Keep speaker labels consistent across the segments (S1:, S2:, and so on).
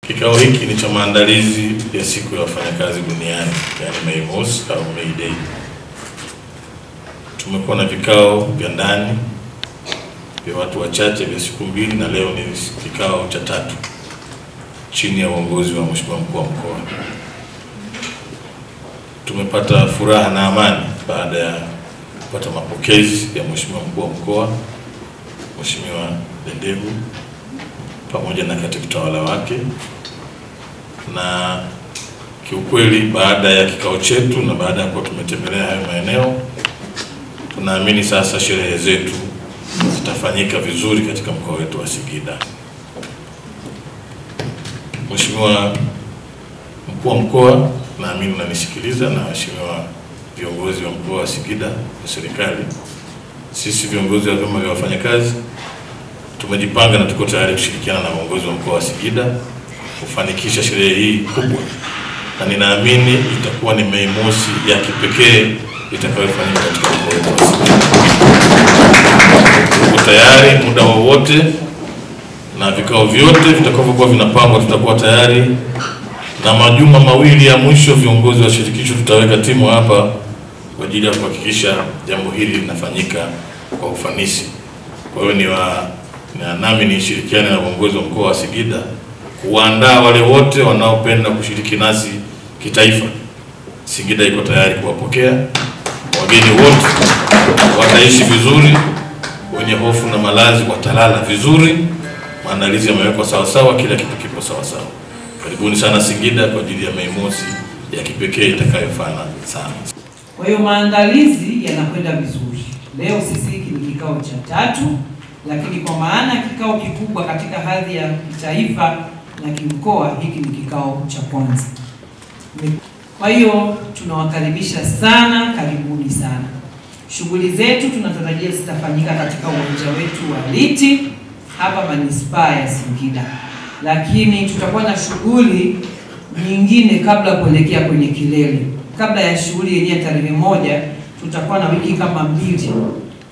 S1: Kikao hiki ni cha maandalizi ya siku ya wafanyakazi duniani, yani Mei Mosi au May Day. Tumekuwa na vikao vya ndani vya watu wachache vya siku mbili, na leo ni kikao cha tatu chini ya uongozi wa Mheshimiwa Mkuu wa Mkoa. Tumepata furaha na amani baada ya kupata mapokezi ya Mheshimiwa Mkuu wa Mkoa, Mheshimiwa Dendegu, pamoja na katibu tawala wake. Na kiukweli baada ya kikao chetu na baada ya kuwa tumetembelea hayo maeneo, tunaamini sasa sherehe zetu zitafanyika vizuri katika mkoa wetu wa Singida. Mheshimiwa Mkuu wa Mkoa, naamini unanisikiliza, na waheshimiwa viongozi wa mkoa wa Singida wa serikali, sisi viongozi wa vyama vya wafanyakazi tumejipanga na tuko tayari kushirikiana na uongozi wa mkoa wa Singida kufanikisha sherehe hii kubwa, na ninaamini itakuwa ni Mei Mosi ya kipekee itakayofanyika katika mkoa wetu wa Singida. Tuko tayari muda wowote, na vikao vyote vitakavyokuwa vinapangwa tutakuwa tayari, na majuma mawili ya mwisho viongozi wa shirikisho tutaweka timu hapa kwa ajili ya kuhakikisha jambo hili linafanyika kwa ufanisi. Kwa hiyo nami nishirikiane na uongozi wa mkoa wa Singida kuandaa wale wote wanaopenda kushiriki nasi kitaifa. Singida iko tayari kuwapokea wageni wote, wataishi vizuri, wenye hofu na malazi watalala vizuri, maandalizi yamewekwa sawa sawa, kila kitu kipo sawa sawa. Karibuni sana Singida kwa ajili ya Mei Mosi ya kipekee itakayofana sana.
S2: Kwa hiyo maandalizi yanakwenda vizuri. Leo sisi hiki ni kikao cha tatu, lakini kwa maana kikao kikubwa katika hadhi ya kitaifa na kimkoa, hiki ni kikao cha kwanza. Kwa hiyo tunawakaribisha sana, karibuni sana. Shughuli zetu tunatarajia zitafanyika katika uwanja wetu wa Liti hapa manispaa ya Singida, lakini tutakuwa na shughuli nyingine kabla kuelekea kwenye kilele. Kabla ya shughuli yenyewe tarehe 1, tutakuwa na wiki kama 2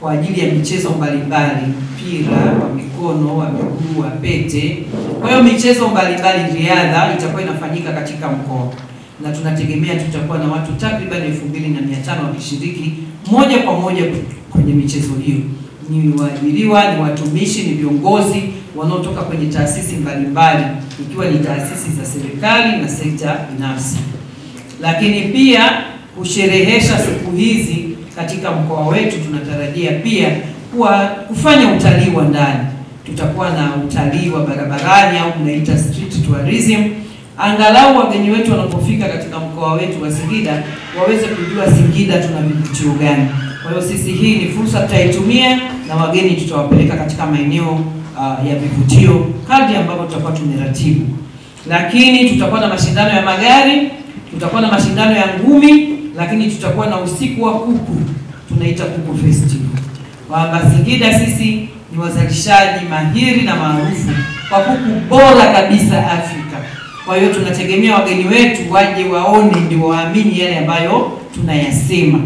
S2: kwa ajili ya michezo mbalimbali, mpira wa mikono, wa miguu, wa pete. Kwa hiyo michezo mbalimbali, riadha itakuwa inafanyika katika mkoa, na tunategemea tutakuwa na watu takriban 2500 wakishiriki moja kwa moja kwenye michezo hiyo. Ni waajiriwa, ni watumishi, ni viongozi wanaotoka kwenye taasisi mbalimbali, ikiwa ni taasisi za serikali na sekta binafsi. Lakini pia kusherehesha siku hizi katika mkoa wetu, tunatarajia pia kufanya utalii wa ndani. Tutakuwa na utalii wa barabarani au tunaita street tourism. Angalau wageni wetu wanapofika katika mkoa wetu wa Singida waweze kujua Singida tuna vivutio gani. Kwa hiyo sisi hii ni fursa tutaitumia, na wageni tutawapeleka katika maeneo ya vivutio kadri ambapo tutakuwa tumeratibu. Lakini tutakuwa na mashindano ya magari, tutakuwa na mashindano ya ngumi, lakini tutakuwa na usiku wa kuku, tunaita kuku festival. Kwa Singida sisi ni wazalishaji mahiri na maarufu kwa kuku bora kabisa Afrika. Kwa hiyo tunategemea wageni wetu waje waone ndio waamini yale ambayo tunayasema.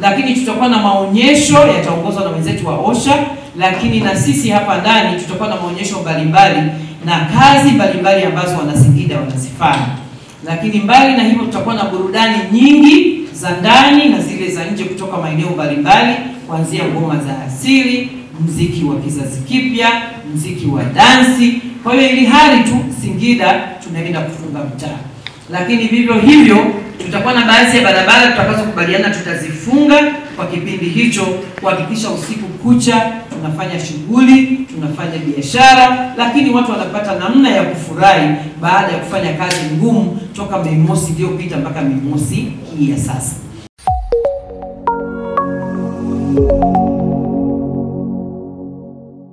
S2: Lakini tutakuwa na maonyesho yataongozwa na wenzetu wa OSHA, lakini na sisi hapa ndani tutakuwa na maonyesho mbalimbali na kazi mbalimbali ambazo wana Singida wanazifanya. Lakini mbali na hivyo tutakuwa na burudani nyingi za ndani na zile za nje kutoka maeneo mbalimbali, kuanzia ngoma za asili, muziki wa kizazi kipya, muziki wa dansi. Kwa hiyo ili hali tu Singida tunaenda kufunga mtaa. Lakini vivyo hivyo tutakuwa na baadhi ya barabara tutakazokubaliana tutazifunga kwa kipindi hicho, kuhakikisha usiku kucha tunafanya shughuli, tunafanya biashara, lakini watu wanapata namna ya kufurahi baada ya kufanya kazi ngumu toka Mei Mosi iliyopita mpaka Mei Mosi hii ya sasa.